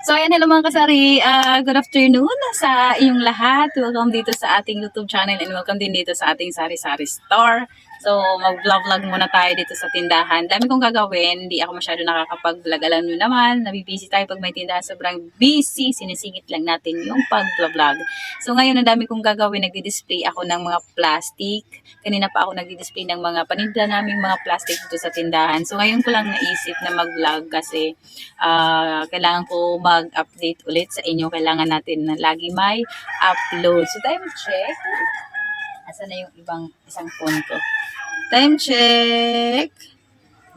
So ayan, hello mga kasari, good afternoon sa inyong lahat. Welcome dito sa ating YouTube channel and welcome din dito sa ating sari-sari store. So mag-vlog muna tayo dito sa tindahan. Dami kong gagawin, hindi ako masyado nakakapag-vlog. Alam nyo naman, nabibusy tayo pag may tindahan, sobrang busy, sinisingit lang natin yung pag-vlog. So ngayon, ang dami kong gagawin, nagdi-display ako ng mga plastic. Kanina pa ako nagdi-display ng mga paninda naming mga plastic dito sa tindahan. So ngayon ko lang naisip na mag-vlog kasi kailangan ko mag-update ulit sa inyo. Kailangan natin na lagi may upload. So time check. Asa na yung isang phone ko? Time check.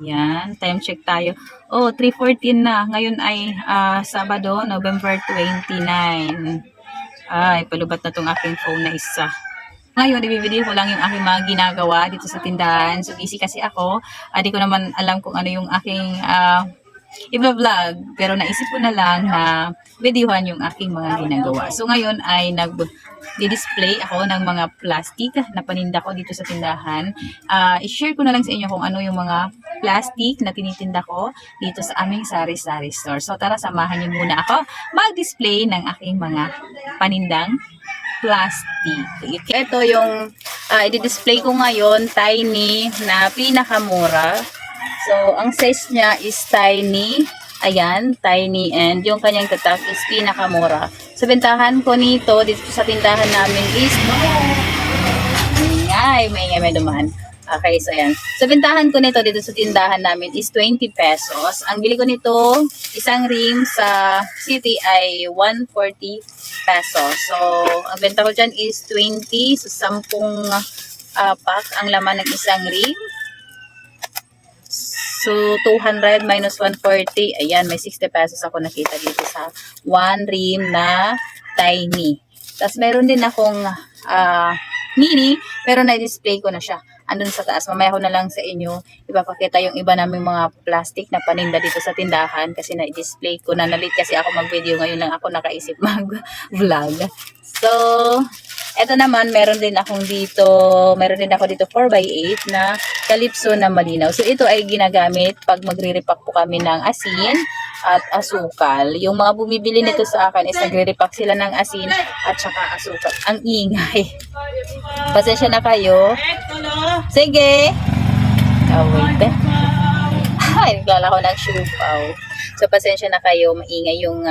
Yan, time check tayo. Oh, 3:14 na. Ngayon ay Sabado, November 29. Ay, palubat na tong aking phone na isa. Ngayon, i-video ko lang yung aking mga ginagawa dito sa tindahan. So, busy kasi ako. Di ko naman alam kung ano yung aking i-vlog. Pero naisip ko na lang na videohan yung aking mga ginagawa. So, ngayon ay nag-display ako ng mga plastic na paninda ko dito sa tindahan. I-share ko na lang sa inyo kung ano yung mga plastic na tinitinda ko dito sa aming sari-sari store. So, tara, samahan niyo muna ako mag-display ng aking mga panindang plastic. Ito yung i-display ko ngayon, tiny na pinakamura. So, ang size niya is tiny. Ayan, tiny. And yung kanyang tatak is pinakamura. So, bentahan ko nito dito sa tindahan namin is may dumaan. Okay, so ayan. So, bentahan ko nito dito sa tindahan namin is 20 pesos. Ang bili ko nito, isang rim sa city ay 140 pesos. So, ang benta ko dyan is 20. So, 10 pack ang laman ng isang rim. So, 200 minus 140. Ayan, may 60 pesos ako nakita dito sa 1 rim na tiny. Tapos, meron din akong mini, pero na-display ko na siya. Andun sa taas. Mamaya ko na lang sa inyo ipapakita yung iba naming mga plastic na paninda dito sa tindahan kasi na-display ko na. Nalit kasi ako mag-video. Ngayon lang ako nakaisip mag-vlog. So, eto naman, meron din ako dito 4x8 na Calypso na malinaw. So, ito ay ginagamit pag magre-repack po kami ng asin at asukal. Yung mga bumibili nito sa akin is nagre-repack sila ng asin at saka asukal. Ang ingay. Pasensya na kayo. Sige. Wait. Ay, naglalako ng siupaw. So, pasensya na kayo. Maingay yung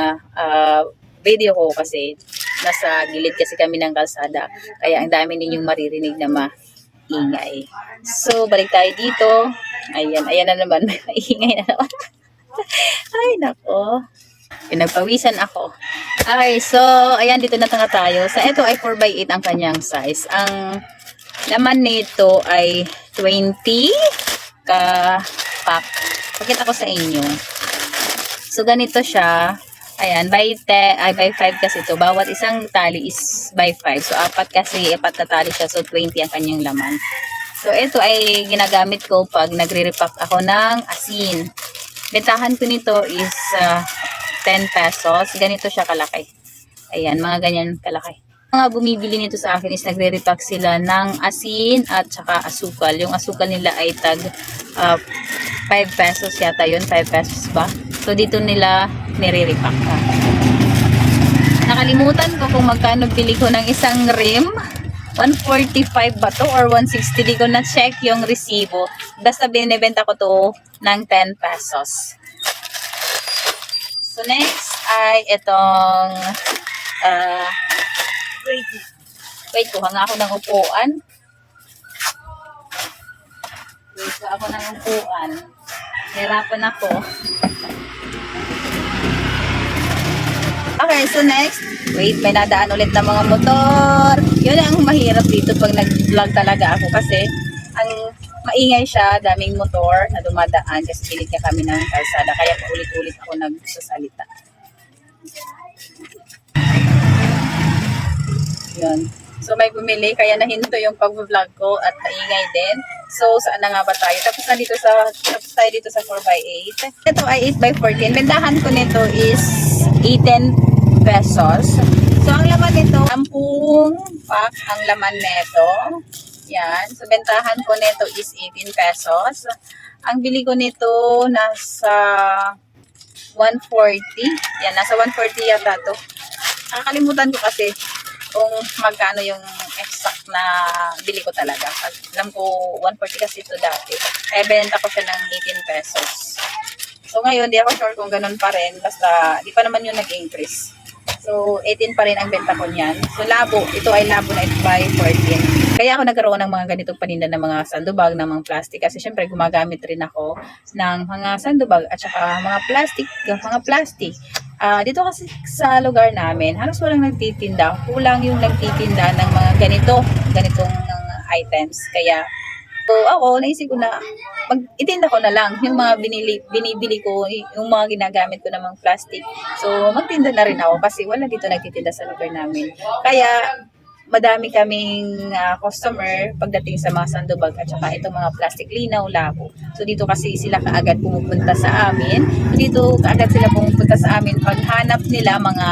video ko kasi nasa gilid kasi kami ng kalsada. Kaya ang dami ninyong maririnig na maingay. So, balik tayo dito. Ayan na naman. May maingay na naman. Ay, nako. Pinagpawisan ako. Okay, so, ayan, dito na tayo. Sa ito ay 4x8 ang kanyang size. Ang laman nito ay 20 ka pack. Pakita ko sa inyo. So, ganito siya. Ayan, by 5 kasi ito. Bawat isang tali is by 5. So, apat na tali siya. So, 20 ang kanyang laman. So, ito ay ginagamit ko pag nagre-repack ako ng asin. Bentahan ko nito is 10 pesos. Ganito siya kalaki. Ayan, mga ganyan kalaki. Mga bumibili nito sa akin is nagre-repack sila ng asin at saka asukal. Yung asukal nila ay tag 5 pesos yata yun. 5 pesos ba? So, dito nila nire-repack. Nakalimutan ko kung magkano bili ko ng isang rim. 145 ba to or 160? Di ko na-check yung resibo. Basta binibenta ko to ng 10 pesos. So, next ay itong wait, kuha nga ako ng upuan. Hirapan ako. Okay, so next, wait, may nadaan ulit ng mga motor. Yun ang mahirap dito pag nag-vlog talaga ako kasi ang maingay siya, daming motor na dumadaan kasi pilit niya kami ng kalsada. Kaya paulit-ulit ako nagsasalita. Yun. So, may bumili, kaya nahinto yung pag-vlog ko at maingay din. So, saan na nga ba tayo? Tapos tayo dito sa 4x8. Ito ay 8x14. Bentahan ko nito is 18 pesos. So, ang laman nito, 10 pack ang laman nito. Yan. So, bentahan ko nito is 18 pesos. Ang bili ko nito nasa 140. Yan, nasa 140 yata to. Nakakalimutan ko kasi kung magkano yung exact na bili ko talaga. Alam ko 140 kasi ito dati. Kaya benta ko siya ng 18 pesos. So ngayon, di ako sure kung ganun pa rin. Basta, di pa naman yung nag-increase. So, 18 pa rin ang benta ko niyan. So, labo. Ito ay labo na ito by 14. Kaya ako nagkaroon ng mga ganitong paninda ng mga sandubag, ng mga plastic. Kasi syempre, gumagamit rin ako ng mga sandubag at saka mga plastic. Dito kasi sa lugar namin, halos walang nagtitinda. Kulang yung nagtitinda ng mga ganitong items. Kaya, so ako, naisip ko na itinda ko na lang yung mga binibili ko, yung mga ginagamit ko ng mga plastic. So, magtinda na rin ako kasi wala dito nagtitinda sa lugar namin. Kaya, madami kaming customer pagdating sa mga sandubag at saka itong mga plastic linaw, labo. So, dito kasi sila kaagad pumupunta sa amin. Dito kaagad sila pumupunta sa amin paghanap nila mga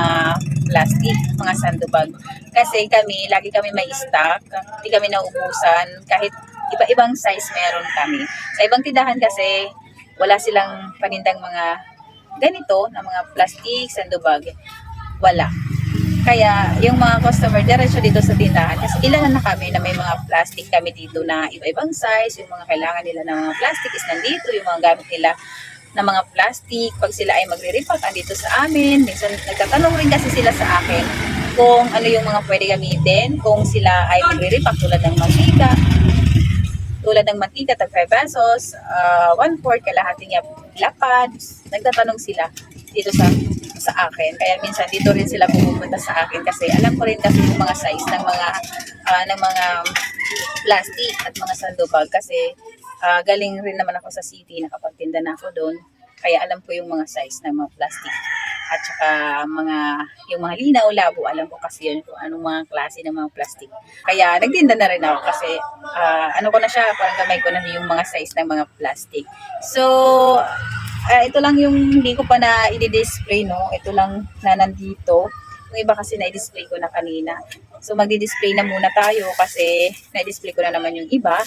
plastic, mga sandubag. Kasi lagi kami may stock. Hindi kami naubusan kahit iba-ibang size meron kami. Sa ibang tindahan kasi, wala silang panindang mga ganito, na mga plastic, sandubag. Wala. Kaya, yung mga customer, diretso dito sa tindahan. Kasi ilan na kami na may mga plastic kami dito na iba-ibang size. Yung mga kailangan nila ng mga plastic is nandito. Yung mga gamit nila na mga plastic, pag sila ay magre-repack, andito sa amin. Minsan, nagtatanong rin kasi sila sa akin kung ano yung mga pwede gamitin, kung sila ay magre-repack tulad ng mantika, tag 5 pesos, 1/4, kalahating lapad. Nagtatanong sila dito sa akin. Kaya minsan dito rin sila pumupunta sa akin kasi alam ko rin kasi yung mga size ng mga plastic at mga sandubag kasi galing rin naman ako sa city, nakapagtinda na ako doon. Kaya alam ko yung mga size ng mga plastic. At saka yung mga linaw, labo, alam ko kasi yun kung anong mga klase ng mga plastic. Kaya nagtinda na rin ako kasi ano ko na siya, parang gamay ko na yung mga size ng mga plastic. So, ito lang yung hindi ko pa na i-display, no? Ito lang na nandito. Yung iba kasi na-display ko na kanina. So, magdi-display na muna tayo kasi na-display ko na naman yung iba.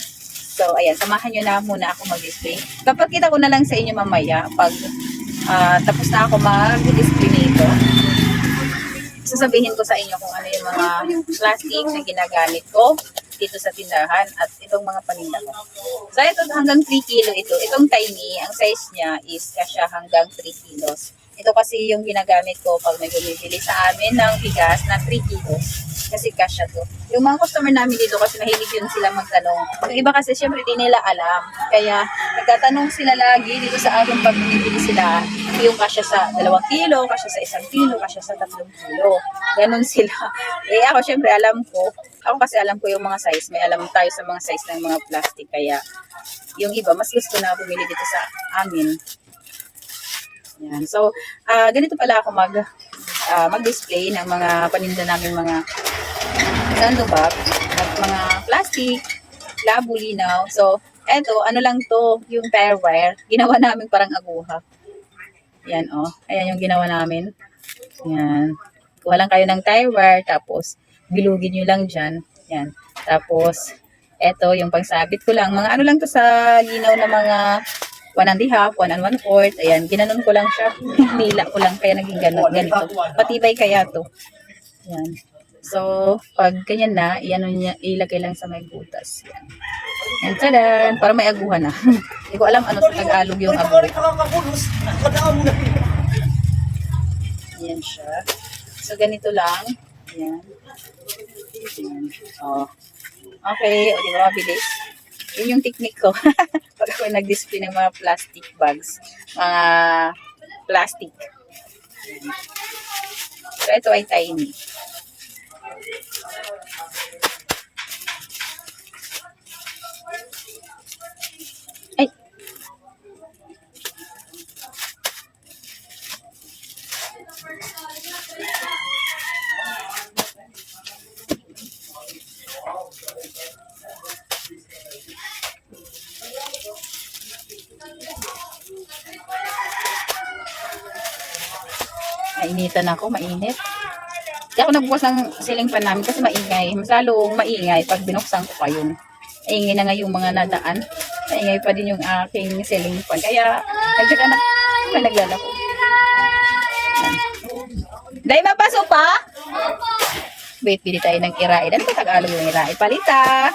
So, ayan, samahan nyo na muna ako mag-display. Kapag kita ko na lang sa inyo mamaya pag tapos na ako mag-display nito. Sasabihin ko sa inyo kung ano yung mga plastic na ginagamit ko dito sa tindahan at itong mga paninda ko. So, ito hanggang 3 kilo ito. Itong tiny, ang size niya is kasya hanggang 3 kilos. Ito kasi yung ginagamit ko pag may bumibili sa amin ng bigas na 3 kilos. Kasi kasya to. Yung mga customer namin dito kasi mahilig yun sila magtanong. Yung iba kasi syempre di nila alam. Kaya nagtatanong sila lagi dito sa akin pag bumibili sila. Yung kasya sa 2 kilo, kasya sa 1 kilo, kasya sa 3 kilo. Ganon sila. Eh ako syempre alam ko. Ako kasi alam ko yung mga size. May alam tayo sa mga size ng mga plastic. Kaya yung iba, mas gusto na bumili dito sa amin. Yan. So, ganito pala ako mag-display ng mga paninda namin mga sandubag at mga plastic, labo, linaw. So, eto, ano lang to, yung pairwire. Ginawa namin parang aguha. Yan, oh. Ayan yung ginawa namin. Yan. Kuha lang kayo ng tie wire, tapos bilugin nyo lang dyan. Yan. Tapos, eto, yung pangsabit ko lang. Mga ano lang to sa linaw na mga 1 1/2, 1 1/4. Ayan, ginanon ko lang siya. Nila ko lang, kaya naging ganito. Patibay kaya to. Yan. So, pag ganyan na, ilagay lang sa may butas. Yan. Yan, tadan! Para may aguhan na. Hindi ko alam ano sa Tagalog yung aguhan. Yan siya. So, ganito lang. Yan. Yan. Oh. Okay, o di ba, mabilis? Yun yung technique ko. Pag ako nag-display ng mga plastic bags. Mga plastic. Yan. So, ito ay tiny. Ay! Mainitan ako, mainit. Hindi ako nagbukas ng ceiling fan namin kasi maingay. Mas lalong maingay pag binuksan ko pa yun. Maingay na nga yung mga nadaan. Maingay pa din yung aking ceiling fan. Kaya, nagtsaga na naglalako. Dahil mapasok pa? Wait, bili tayo ng iraid. Ano ba Tagalog yung iraid? Palita.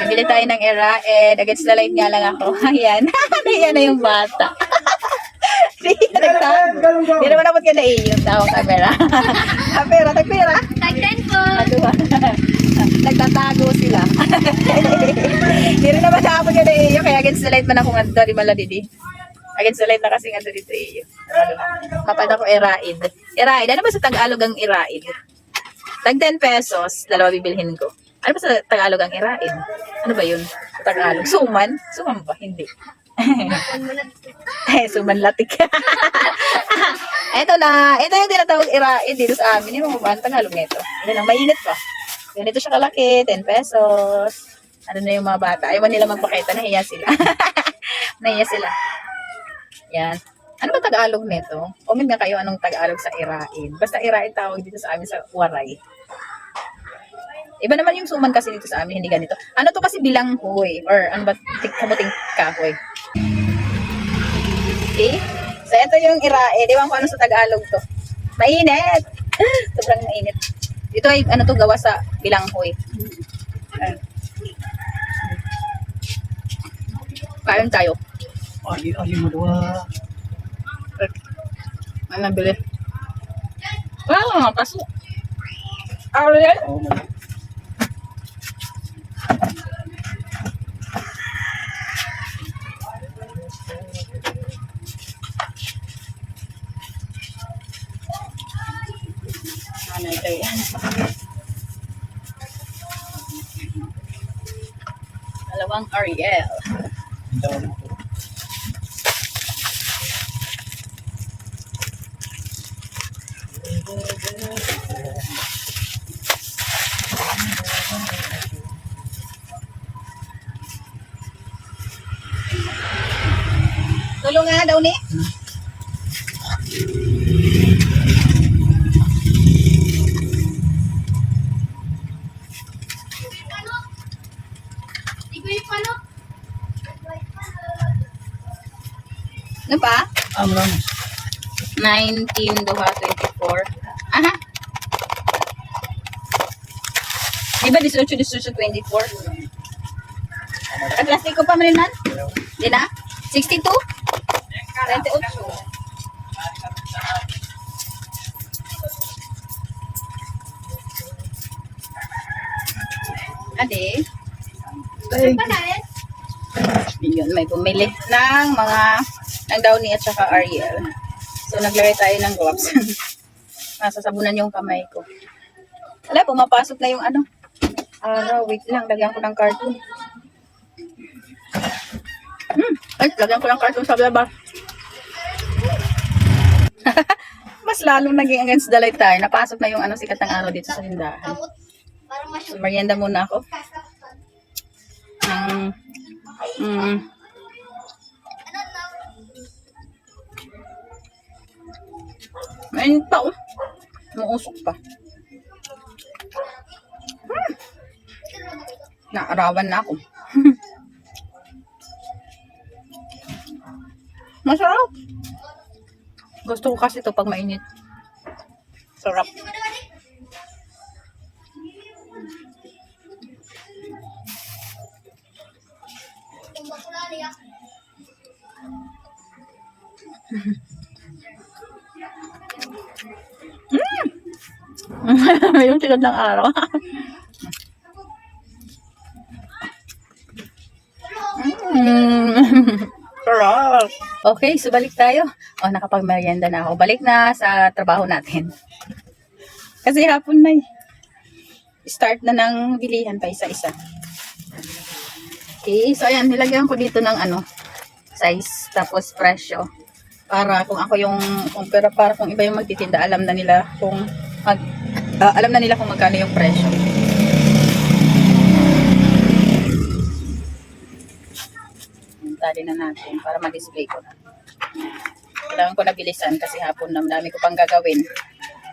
Bili tayo ng iraid. Against the light nga lang ako. Ayan. Ayan na yung bata. Hindi naman abot ka na yung tao camera. Pera, tagpera. Tag-10 po. Nagtatago sila. Hindi rin naman nakapag ka na iyo. Kaya against the light man ako nga doon. Di maladidi. Against the light na kasi nga doon dito iyo. Kapag ako iraid. Iraid. Ano ba sa Tagalog ang iraid? Tag 10 pesos. Dalawa bibilhin ko. Ano ba sa Tagalog ang iraid? Ano ba yun? Sa Tagalog. Suman? Suman ba? Hindi. Suman latik. Ito na. Ito yung tinatawag iraid dito sa amin. Yung mga Tagalog nito. Ano lang, mainit pa. Ganito siya kalaki. 10 pesos. Ano na yung mga bata? Ayaw nila magpakita. Nahiya sila. Nahiya sila. Yan. Ano ba Tagalog nito? Comment nga kayo anong Tagalog sa iraid. Basta iraid tawag dito sa amin sa Waray. Iba naman yung suman kasi dito sa amin, hindi ganito. Ano to kasi bilanghoy? Or ano ba? Kamuting kahoy. Okay? So, ito yung iraid. Ewan ko ano sa Tagalog to. Mainit! Sobrang mainit. Ito ay ano to gawa sa bilanghoy. Kain tayo. Ali mo daw. Ano nabili? Wala nga paso. Ariel? Ano ito yan? Dalawang Ariel. Tulong nga daw ni. Ano pa? Amram. 19 duha 24. Aha. Di ba 18, 18, 24? Ang plastic ko pa man Di na? 62? 28. Ade. Yun, may bumili ng mga ng Downy at saka Ariel. So, naglagay tayo ng gloves. Masasabunan yung kamay ko. Wala, pumapasok na yung ano. Wait lang, lagyan ko ng cartoon. Ay, lagyan ko ng cartoon sa labas. Mas lalong naging against the light tayo. Napasok na yung ano, sikat ng araw dito sa tindahan. So, merienda muna ako. Mainit pa, oh. Mausok pa. Naarawan na ako. Masarap. Gusto ko kasi ito pag mainit. Sarap. Yung sikat ng araw. Sarap. Okay, so balik tayo. Nakapag-merienda na ako. Balik na sa trabaho natin. Kasi hapon na eh. Start na ng bilihan pa isa-isa. Okay, so ayan, nilagyan ko dito ng size, tapos presyo. Para kung ako yung, pero para kung iba yung magtitinda, alam na nila kung magkano yung presyo. Tali na natin para ma-display ko na. Kailangan ko na bilisan kasi hapon na dami ko pang gagawin.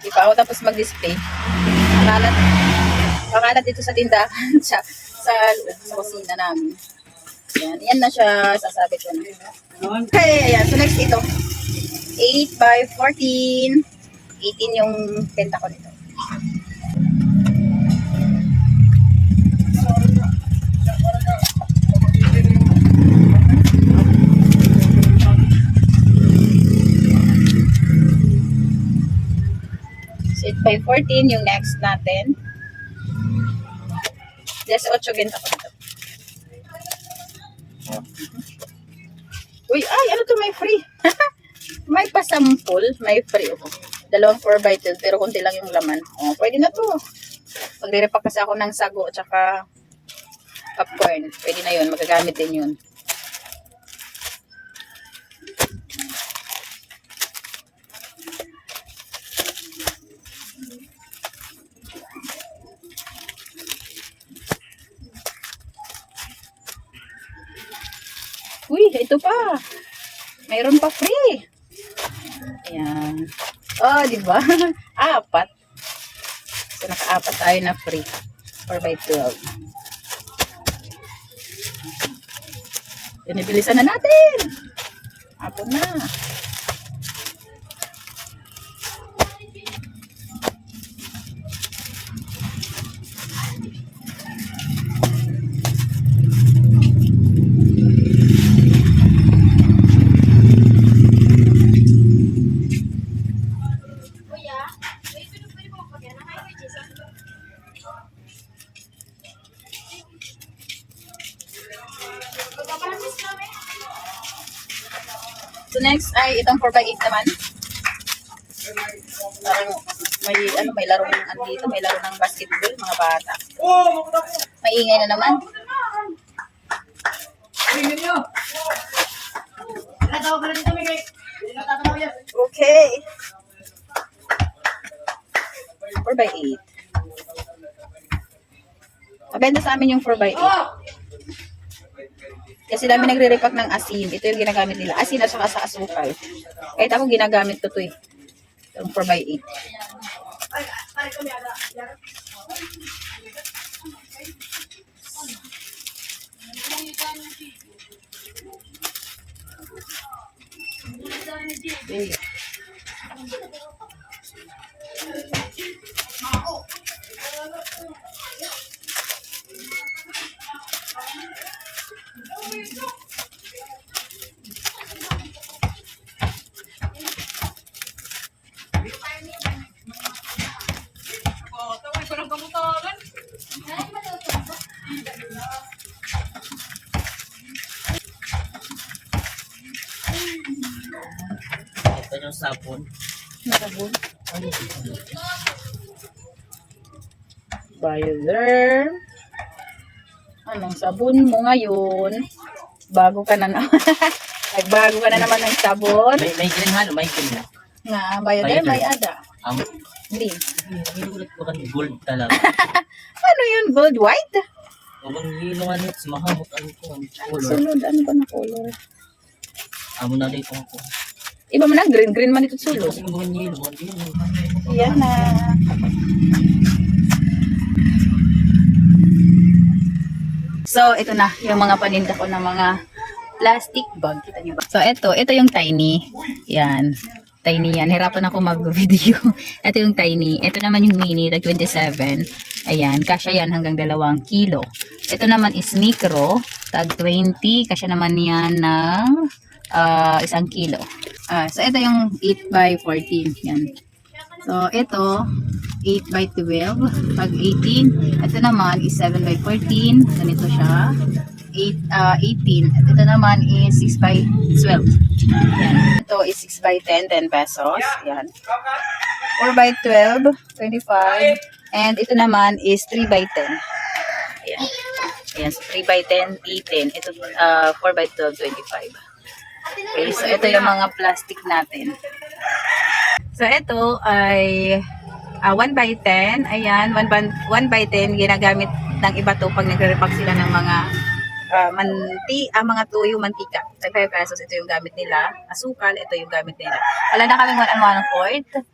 Di pa ako tapos mag-display. Makalat dito sa tindahan, sa kusina namin. Yan na siya, sasabit ko na. Okay, ayan. So next ito. 8 by 14. 18 yung benta ko nito. So, 8 by 14 yung next natin. Yes, 8 benta ko nito. Uy, ay, ano to, may free. May pasampol, may free. Oh. Dalawang 4 by 12, pero kunti lang yung laman. Oh, pwede na to. Magre-repack kasi ako ng sago at saka popcorn. Pwede na yun, magagamit din yun. Uy, ito pa. Mayroon pa free. Ayan. Oh, di ba? Apat. So, naka-apat tayo na free. 4 by 12. Pinibilisan na natin. Apo na. So next ay itong 4 by 8 naman. Parang may larong andito, may laro ng basketball, mga bata. Maingay na naman. Okay. 4 by 8. Mabenta sa amin yung 4 by 8. Kasi dami nagre-repack ng asin. Ito yung ginagamit nila. Asin at saka sa asukal. Kahit ako ginagamit ko to eh. Yung 4 by 8. Okay. Ito yung sabon. Sabon. Bioderm. Anong sabon mo ngayon? Bago ka na naman. Nagbago ka na naman ng sabon. May green halo, may green. Nga, Bioderm may ada. Hindi. Hinugulat ko kan gold talaga. Ano yun? Gold white? Huwag hilungan ito, mahamot ano ko, ang color. Sunod, ano ba na color? Amo na dito ako. Iba mo na, green man ito sulod. Kasi buwan yelo, buwan yelo. Yan na. So, ito na yung mga paninda ko ng mga plastic bag. Kita niyo ba? So, ito yung tiny. Yan. Tiny yan. Hirapan ako mag-video. Ito yung tiny. Ito naman yung mini, tag 27. Ayan. Kasya yan hanggang 2 kilo. Ito naman is micro, tag 20. Kasya naman yan ng 1 kilo. So, ito yung 8 by 14. Yan. So, ito, 8 by 12, pag 18. Ito naman is 7 by 14. Ganito siya. 18. At ito naman is 6 by 12. Yan. Ito is 6 by 10, 10 pesos. Yan. 4 by 12, 25. And ito naman is 3 by 10. Ayan. Ayan. So, 3 by 10, 18. Ito, 4 by 12, 25. Okay, so ito yung mga plastic natin. So ito ay 1 by 10. Ayan, 1 by 10 ginagamit ng iba to pag nagre-repack sila ng mga mga tuyo, mantika. 5 pesos ito yung gamit nila. Asukal, ito yung gamit nila. Wala na kaming 1 and 1/4.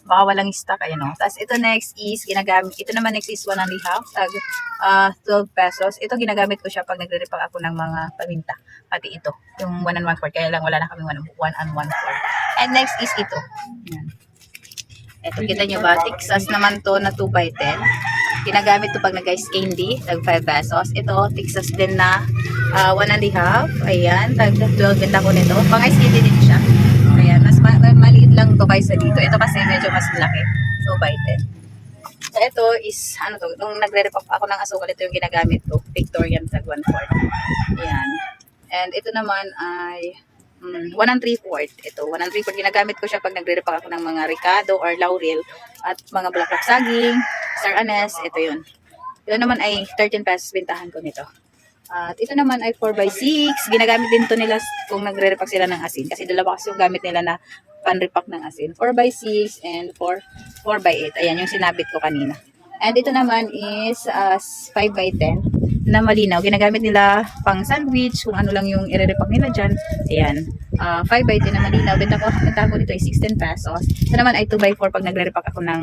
Baka walang stock, ayan o. Tapos ito next is ginagamit, ito naman next is 1 and a half, tag 12 pesos. Ito ginagamit ko siya pag nagre-repack ako ng mga paminta. Pati ito, yung 1 and 1/4. Kaya lang wala na kami 1 and 1/4. And next is ito. Ayan. Ito, kita nyo ba? Texas naman to na 2x10. Ginagamit to pag nag-ice candy, tag 5 pesos. Ito, Texas din na 1.5. Ayan, tag 12 benta ko nito. Pang ice candy din siya. Ayan, mas maliit lang to kaysa dito. Ito kasi medyo mas laki. 2x10. So, ito is, ano to, nung nagre-repack ako ng asukal, ito yung ginagamit ko. Victorian tag 1/4. Ayan. And ito naman ay 1 3/4. Ito, 1 3/4. Ginagamit ko siya pag nagre-repack ako ng mga Ricardo or Laurel at mga bulaklak saging, Star Anise. Ito yun. Ito naman ay 13 pesos bintahan ko nito. At ito naman ay 4x6. Ginagamit din to nila kung nagre-repack sila ng asin. Kasi dalawa kasi yung gamit nila na pan-repack ng asin. 4x6 and 4x8. Ayan yung sinabit ko kanina. And ito naman is 5x10 na malinaw. Ginagamit nila pang sandwich, kung ano lang yung i-repack nila dyan. Ayan. 5x10 na malinaw. Bentahan ko dito ay 16 pesos. Ito naman ay 2x4 pag nagre-repack ako ng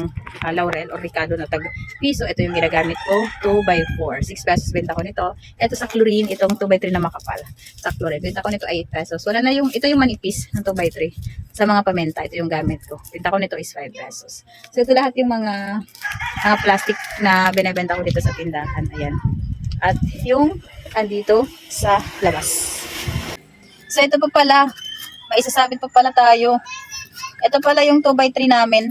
Laurel or Ricardo na tag piso. Ito yung ginagamit ko. 2x4. 6 pesos benta ko nito. Ito sa chlorine, itong 2x3 na makapal. Sa chlorine. Benta ko nito ay 8 pesos. Wala na yung, ito yung manipis ng 2x3. Sa mga pamenta, ito yung gamit ko. Benta ko nito is 5 pesos. So ito lahat yung mga plastic na binibenta ko dito sa tindahan. Ayan. At yung andito sa labas. So ito pa pala, may isasabit pa pala tayo. Ito pala yung 2x3 namin.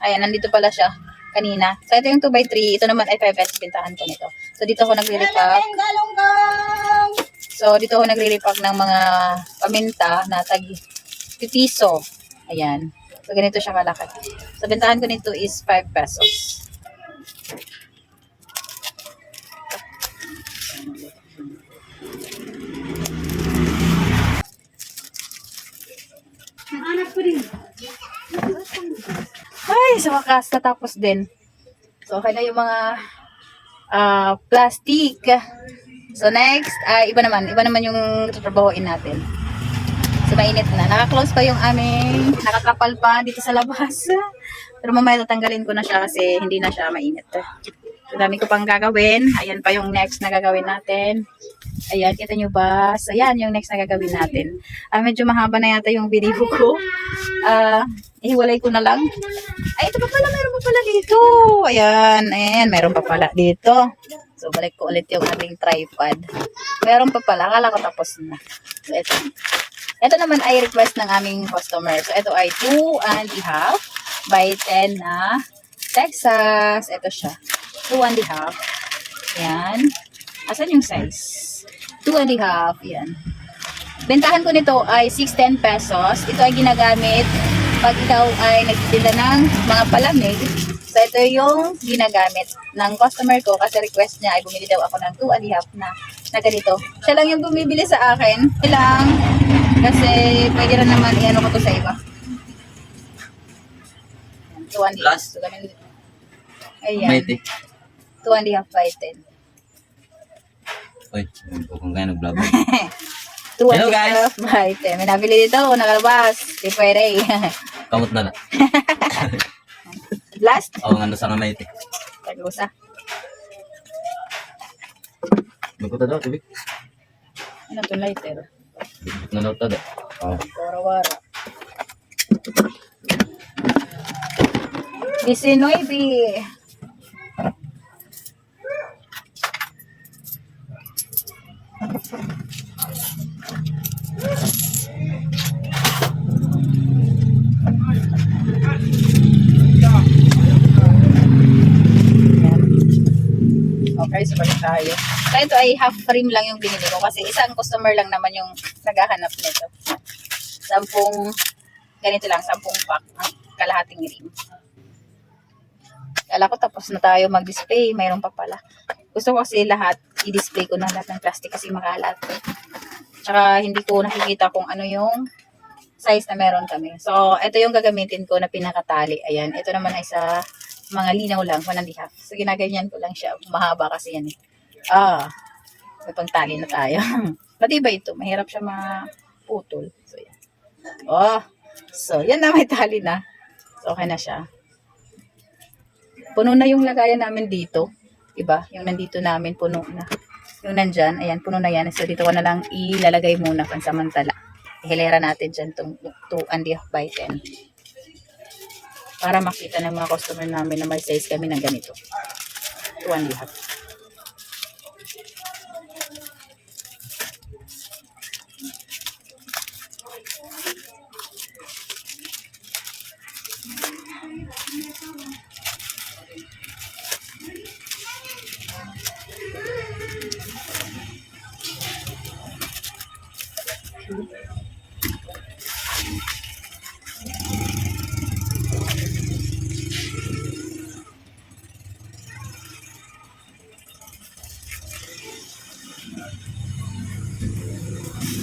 Ayan, nandito pala siya kanina. So ito yung 2x3, ito naman ay 5 pesos bintahan ko nito. So dito ako nagre-repack. So dito ako nagre-repack ng mga paminta na tag piso. Ayan. So ganito siya kalaki. So bintahan ko nito is 5 pesos. Ay, sa wakas, natapos din. So, okay na yung mga plastic. So, next, iba naman yung tatrabahoin natin. So, mainit na. Naka-close pa yung aming, nakakapal pa dito sa labas. Pero mamaya tatanggalin ko na siya kasi hindi na siya mainit. So, dami ko pang gagawin. Ayan pa yung next na gagawin natin. Ayan, kita nyo ba? So, ayan yung next na gagawin natin. Medyo mahaba na yata yung video ko. Ihiwalay ko na lang. Ay, ito pa pala, mayroon pa pala dito. Ayan, mayroon pa pala dito. So, balik ko ulit yung ating tripod. Mayroon pa pala, akala ko tapos na. So, ito. Ito naman ay request ng aming customer. So, ito ay 2.5 by 10 na Texas. Ito siya. 2.5. Ayan. Asan yung size? 2.5. Ayan. Bentahan ko nito ay 610 pesos. Ito ay ginagamit pag ikaw ay nagtitinda ng mga palamig. So, ito yung ginagamit ng customer ko kasi request niya ay bumili daw ako ng 2.5 na ganito. Siya lang yung bumibili sa akin. Ilang kasi pwede rin naman i-ano ko to sa iba. 2.5. Plus? So, ganun. Ayan. 2.5 by 10. Uy, kung kaya nag-vlog. 2.5 Hello, guys. by 10. May nabili dito, nakalabas. Di pwede. Kamot na na. Last. Oo, nga sa kamay. Tagusa. Magkuta daw, tibig. Ano to lighter? Nanota daw. Oo. Wara-wara. 19. Okay, so balik tayo. So ito ay half frame lang yung binili ko kasi isang customer lang naman yung naghahanap nito. 10 ganito lang, 10 pack ang kalahating rim. Kala ko tapos na tayo mag-display, mayroon pa pala. Gusto ko kasi lahat, i-display ko na lahat ng plastic kasi makalat. Tsaka hindi ko nakikita kung ano yung size na meron kami. So, ito yung gagamitin ko na pinakatali. Ayan, ito naman ay sa mga linaw lang, 1.5. So, ginaganyan ko lang siya. Mahaba kasi yan eh. May pangtali na tayo. Matibay ito. Mahirap siya maputol. So, yan. So, yan na, may tali na. So, okay na siya. Puno na yung lagayan namin dito. Diba? Yung nandito namin, puno na. Yung nandyan, ayan, puno na yan. So, dito ko na lang ilalagay muna pansamantala. Ihilera natin dyan itong 2.5 by 10. para makita ng mga customer namin na may size kami ng ganito. Ito ang lahat.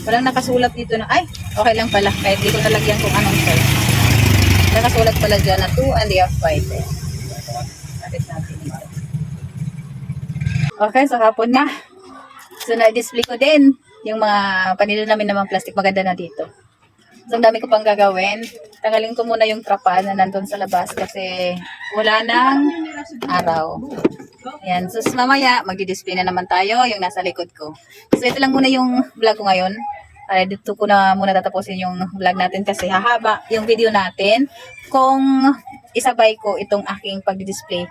Walang nakasulat dito na, ay, okay lang pala. Kahit di ko nalagyan kung anong size. Nakasulat pala dyan na 2.5 eh. Kapit natin dito. Okay, so hapon na. So, na-display ko din yung mga panilo namin ng mga plastic. Maganda na dito. So, ang dami ko pang gagawin. Tanggalin ko muna yung trapa na nandun sa labas kasi wala nang araw. Yan. So, mamaya, magdi-display na naman tayo yung nasa likod ko. So, ito lang muna yung vlog ko ngayon. Dito ko na muna tatapusin yung vlog natin kasi hahaba yung video natin kung isabay ko itong aking pagdi-display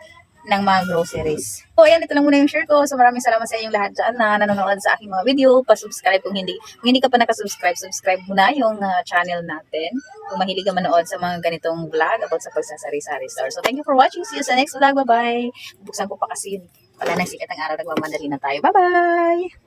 ng mga groceries. So, ayan, ito lang muna yung share ko. So, maraming salamat sa inyong lahat dyan na nanonood sa aking mga video. Pa-subscribe kung hindi ka pa nakasubscribe, subscribe muna yung channel natin. Kung mahilig ka manood sa mga ganitong vlog about sa pagsasari-sari store. So, thank you for watching. See you sa next vlog. Bye-bye. Buksan ko pa kasi yun. Wala nang sikat ang araw. Nagmamadali na tayo. Bye-bye!